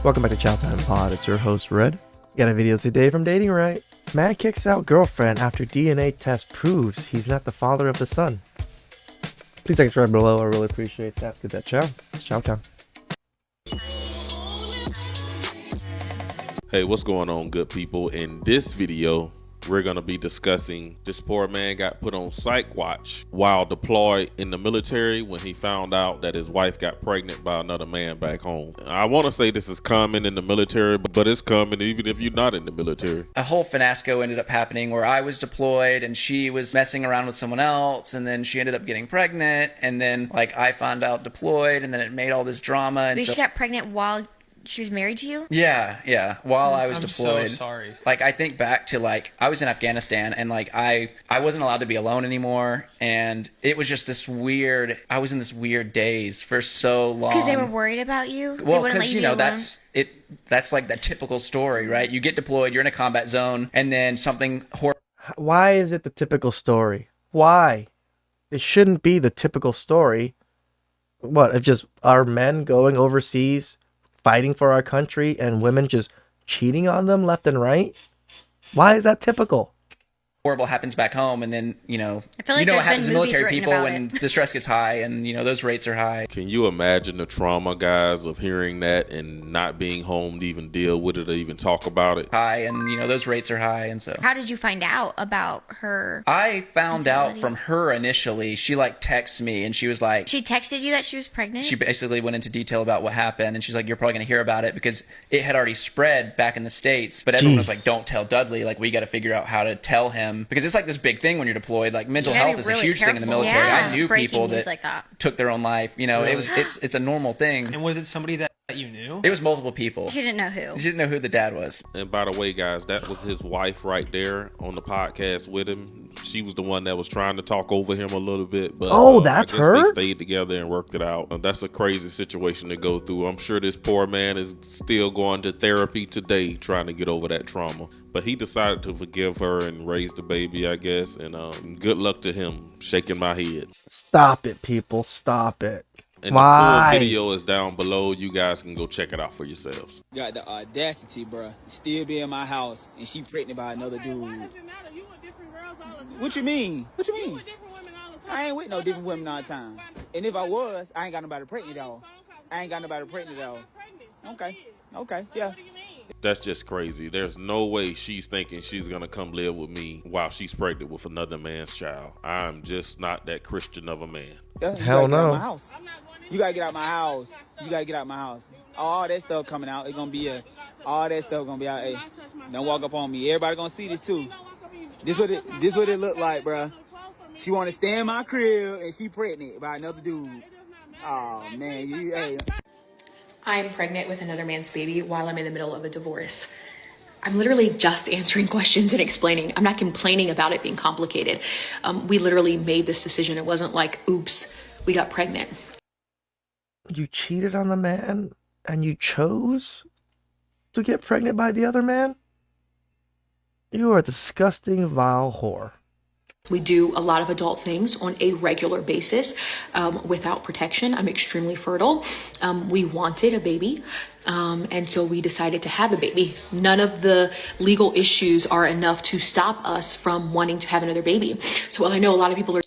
Welcome back to TheChowTimePod. It's your host, Red. Got a video today from Dating Right. Man kicks out girlfriend after DNA test proves he's not the father of the son. Please like and subscribe below. I really appreciate that. Let's get that chow. It's chow time. Hey, what's going on, good people? In this video, we're going to be discussing this poor man got put on psych watch while deployed in the military when he found out that his wife got pregnant by another man back home. I want to say this is common in the military, but it's common even if you're not in the military. A whole fiasco ended up happening where I was deployed and she was messing around with someone else, and then she ended up getting pregnant, and then I found out deployed, and then it made all this drama. And She got pregnant while she was married to you? Yeah. While I was deployed. I'm so sorry. I think back to I was in Afghanistan, and I wasn't allowed to be alone anymore, and it was just this weird. I was in this weird daze for so long. Because they were worried about you. Well, because that's it. That's like that typical story, right? You get deployed, you're in a combat zone, and then something horrible. Why is it the typical story? Why? It shouldn't be the typical story. What, if just our men going overseas fighting for our country and women just cheating on them left and right? Why is that typical? Horrible happens back home, and then I feel like what there's happens to been movies military written people about when it. the stress gets high, and those rates are high. Can you imagine the trauma, guys, of hearing that and not being home to even deal with it or even talk about it? Those rates are high, and so How did you find out about her? I found out infidelity? from her initially. She texted me, and she was like, She texted you that she was pregnant? she basically went into detail about what happened, and she's like, you're probably going to hear about it because it had already spread back in the States, but everyone was Jeez. like, don't tell Dudley, we got to figure out how to tell him, because it's this big thing when you're deployed. Mental You gotta health be is a really huge thing in the careful. military. Yeah. I knew Breaking people news that like that. took their own life. It's a normal thing. And was it somebody that you knew? It was multiple people. She didn't know who. She didn't know who the dad was. And by the way, guys, that was his wife right there on the podcast with him. She was the one that was trying to talk over him a little bit, but That's I guess her? they stayed together and worked it out. That's a crazy situation to go through. I'm sure this poor man is still going to therapy today trying to get over that trauma. But he decided to forgive her and raise the baby, I guess. And good luck to him. Shaking my head. Stop it, people. Stop it. And Why? the full video is down below. You guys can go check it out for yourselves. Got the audacity, bruh, to still be in my house and she pregnant by another dude. Why does it matter? You with different girls all the time. What you mean? What you You mean? with different women all the time. I ain't with no different women all the time. And if I was, I ain't got nobody pregnant though. I ain't got nobody pregnant though. Okay. Okay. Yeah. What do you mean? That's just crazy. There's no way she's thinking she's going to come live with me while she's pregnant with another man's child. I'm just not that Christian of a man. Yeah, you Hell gotta get out no. my house. I'm not going in. You gotta get out my house. You gotta get out my house. All that stuff coming out. It's gonna be all that stuff gonna be out. Hey, don't walk up on me. Everybody gonna see this too. This what it look like, bruh. She wanna stay in my crib and she pregnant by another dude. Oh man, hey. I'm pregnant with another man's baby while I'm in the middle of a divorce. I'm literally just answering questions and explaining. I'm not complaining about it being complicated. We literally made this decision. It wasn't like, oops, we got pregnant. You cheated on the man and you chose to get pregnant by the other man? You are a disgusting, vile whore. We do a lot of adult things on a regular basis without protection. I'm extremely fertile. We wanted a baby, and so we decided to have a baby. None of the legal issues are enough to stop us from wanting to have another baby. So while I know a lot of people are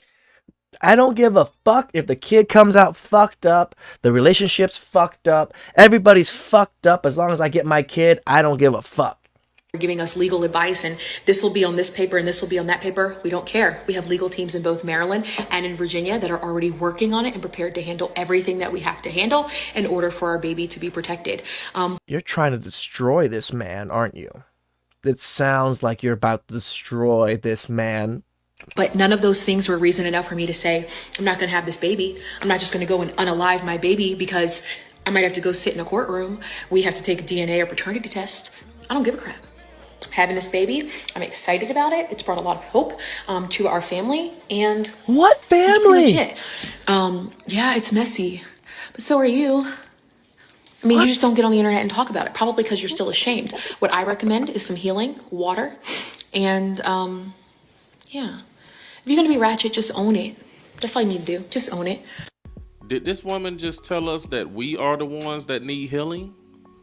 I don't give a fuck if the kid comes out fucked up, the relationship's fucked up, everybody's fucked up. As long as I get my kid, I don't give a fuck. giving us legal advice and this will be on this paper and this will be on that paper. We don't care. We have legal teams in both Maryland and in Virginia that are already working on it and prepared to handle everything that we have to handle in order for our baby to be protected. You're trying to destroy this man, aren't you? It sounds like you're about to destroy this man. But none of those things were reason enough for me to say, I'm not going to have this baby. I'm not just going to go and unalive my baby because I might have to go sit in a courtroom. We have to take a DNA or paternity test. I don't give a crap. Having this baby, I'm excited about it. It's brought a lot of hope to our family. And what that's family? pretty much it. Yeah, it's messy. But so are you. I mean, you just don't get on the internet and talk about it, probably because you're still ashamed. What I recommend is some healing, water, and yeah. If you're going to be ratchet, just own it. That's all you need to do. Just own it. Did this woman just tell us that we are the ones that need healing?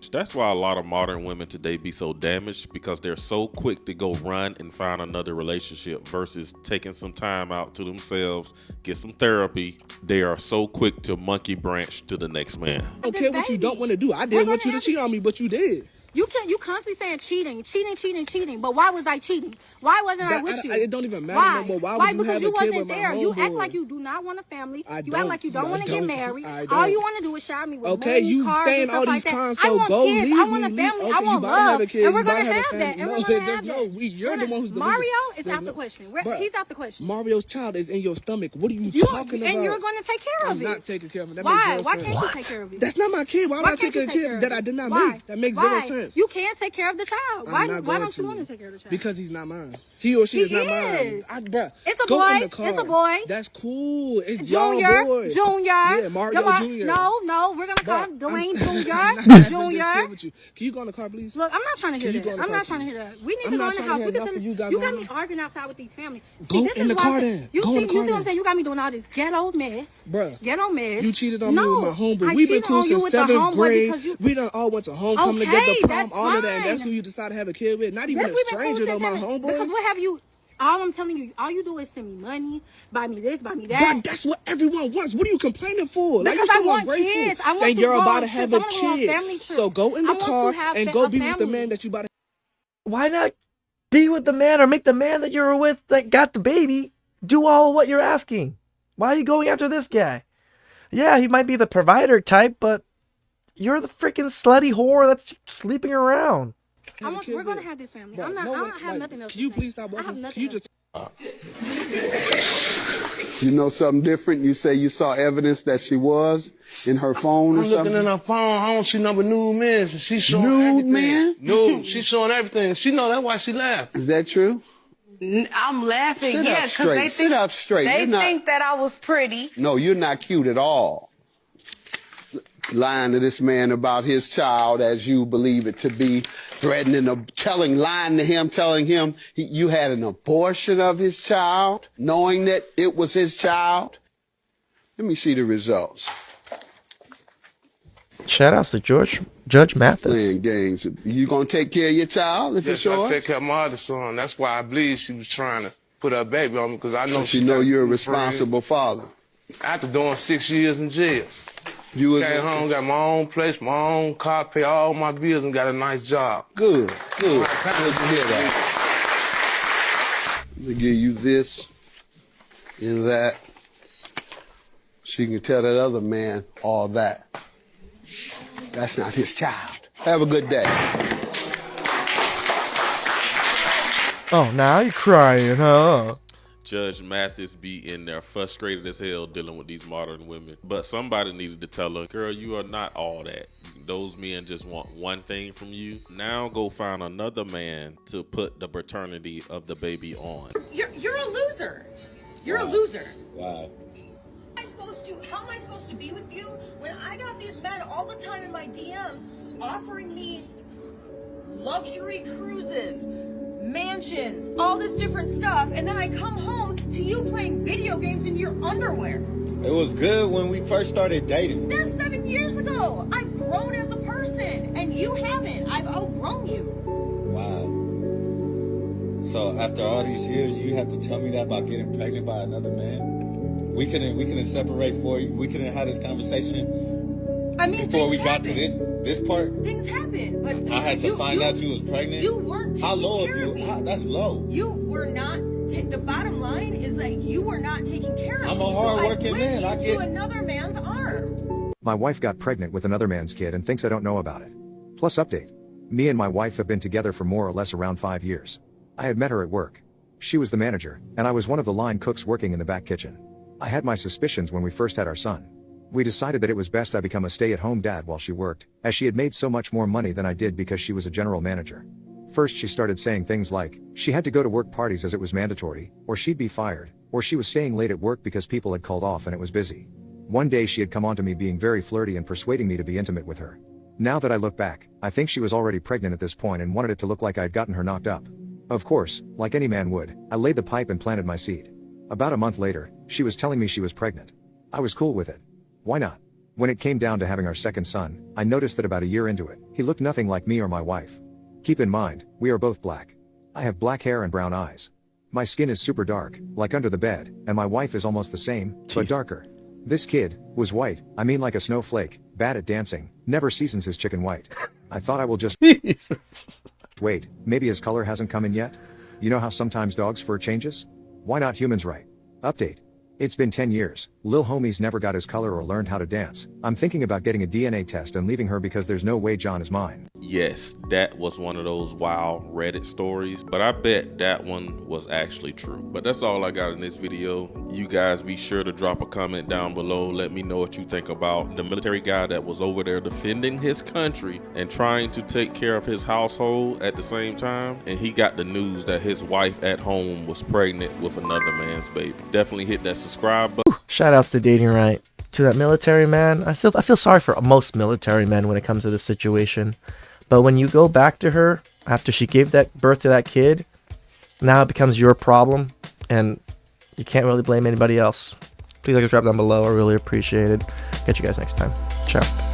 That's why a lot of modern women today be so damaged, because they're so quick to go run and find another relationship versus taking some time out to themselves, get some therapy. They are so quick to monkey branch to the next man. I don't care what you don't want to do. I didn't want you to cheat on me, but you did. You constantly saying cheating. But why was I cheating? Why wasn't I with you? It don't even matter no more. Why would you have a kid wasn't with my there. You act homeboy? like you do not want a family. I You act like you don't want to get married. All you want to do is shower me with Okay, money, you cars, saying and stuff all like these that. cons, I so want go kids. leave I me, want a leave. family. Okay, I you want about to have love. a kid, And we're you about gonna to have have a that. family. And we're No, gonna there's have no that. you're the one who's the Mario is There's out the question. Bruh, He's out the question. Mario's child is in your stomach. What are you talking about? And you're going to take care of I'm it. not taking care of it. That Why? makes Why zero can't sense. you take care of it? That's not my kid. Why am I can't you taking a take care kid of that it? I did not Why? make? That makes Why? zero sense. You can't take care of the child. I'm Why not don't going you want to take care of the child? Because he's not mine. He or she is not mine. is. Bruh, It's a go boy. in the car. It's a boy. That's cool. It's Junior, y'all boy. Junior. Yeah, Mario Come on. Junior. No, we're gonna call him Dwayne I'm Junior. not Junior. with you. Can you go in the car, please? Look, I'm not trying to Can hear you go that. in the I'm car, not trying to please? hear that. We need I'm to go not in the trying to house. hear We can nothing send you got you going got me on. arguing outside with these families. Go this in is the why car I said- then. You Go in see, the you car see what I'm then. saying? You got me doing all this ghetto mess. Bruh. Ghetto mess. You cheated on me No, with my homeboy. I We've been cheated cool on you since with the 7th homeboy grade. because you- We done all went to homecoming Okay, together, prom, that's all of that. And that's fine. who you decided to have a kid with. Not even Yes, a we've been cool stranger though, since my then. homeboy. Because what have you? All I'm telling you, all you do is send me money, buy me this, buy me that. Bruh, that's what everyone wants. What are you complaining for? Because you're I so want ungrateful. kids. I want and to you're go about on to trips. have I a wanna go on kid. family trips. So go in I the want to car have and a go be with the family. man that you about to. Why not be with the man or make the man that you're with that got the baby do all of what you're asking? Why are you going after this guy? Yeah, he might be the provider type, but you're the freaking slutty whore that's sleeping around. We're gonna have this family. Bruh, I no don't one- have like, nothing else. Can you to say. please stop I have walking? nothing Can you else. just. You know something different? You say you saw evidence that she was in her phone or I'm looking something? in her phone. I don't see number nude men. So she's showing Nude everything. men? No, she's showing everything. She know that's why she laughed. Is that true? I'm laughing, Sit yeah, up because straight. they Sit think, up straight. they You're not- think that I was pretty. No, you're not cute at all. Lying to this man about his child as you believe it to be, threatening, lying to him, telling him you had an abortion of his child, knowing that it was his child. Let me see the results. Shout outs to Judge Mathis. Playing games. You gonna take care of your child if Yes, it's yours? I take care of my other son. That's why I believe she was trying to put her baby on me, because I know She know got you're a some responsible father. friends. After doing 6 years in jail. You was Came home, got my own place, my own car, pay all my bills, and got a nice job. Good. Good to hear that. Let me give you this and that. She can tell that other man all that. That's not his child. Have a good day. Oh, now you're crying, huh? Judge Mathis be in there frustrated as hell dealing with these modern women. But somebody needed to tell her, girl, you are not all that. Those men just want one thing from you. Now go find another man to put the paternity of the baby on. You're a loser. You're a loser. Wow. How am I supposed to be with you when I got these men all the time in my DMs offering me luxury cruises, mansions, all this different stuff, and then I come home to you playing video games in your underwear. It was good when we first started dating. That's 7 years ago. I've grown as a person, and you haven't. I've outgrown you. Wow. So after all these years, you have to tell me that about getting pregnant by another man? We couldn't separate for you. We couldn't have this conversation. I mean, before we things got to happen. this part. Things happen, but I had to find out you was pregnant. You weren't taking How low care of you? of me. That's low. You were not. The bottom line is that you were not taking care of I'm me. a hard-working man. I I went get- into another man's arms. My wife got pregnant with another man's kid and thinks I don't know about it. Plus update. Me and my wife have been together for more or less around 5 years. I had met her at work. She was the manager, and I was one of the line cooks working in the back kitchen. I had my suspicions when we first had our son. We decided that it was best I become a stay-at-home dad while she worked, as she had made so much more money than I did because she was a general manager. First she started saying things like, she had to go to work parties as it was mandatory, or she'd be fired, or she was staying late at work because people had called off and it was busy. One day she had come on to me being very flirty and persuading me to be intimate with her. Now that I look back, I think she was already pregnant at this point and wanted it to look like I'd gotten her knocked up. Of course, like any man would, I laid the pipe and planted my seed. About a month later, she was telling me she was pregnant. I was cool with it. Why not? When it came down to having our second son, I noticed that about a year into it, he looked nothing like me or my wife. Keep in mind, we are both black. I have black hair and brown eyes. My skin is super dark, like under the bed, and my wife is almost the same, but darker. This kid was white, I mean like a snowflake, bad at dancing, never seasons his chicken white. I thought I will just wait, maybe his color hasn't come in yet? You know how sometimes dogs' fur changes? Why not humans, right? Update. It's been 10 years, Lil Homie's never got his color or learned how to dance. I'm thinking about getting a DNA test and leaving her because there's no way John is mine. Yes, that was one of those wild Reddit stories, but I bet that one was actually true. But that's all I got in this video. You guys be sure to drop a comment down below. Let me know what you think about the military guy that was over there defending his country and trying to take care of his household at the same time. And he got the news that his wife at home was pregnant with another man's baby. Definitely hit that subscribe button. Shout outs to Dating Right. To that military man, I feel sorry for most military men when it comes to this situation. But when you go back to her after she gave that birth to that kid, now it becomes your problem, and you can't really blame anybody else. Please like and subscribe down below. I really appreciate it. Catch you guys next time. Ciao.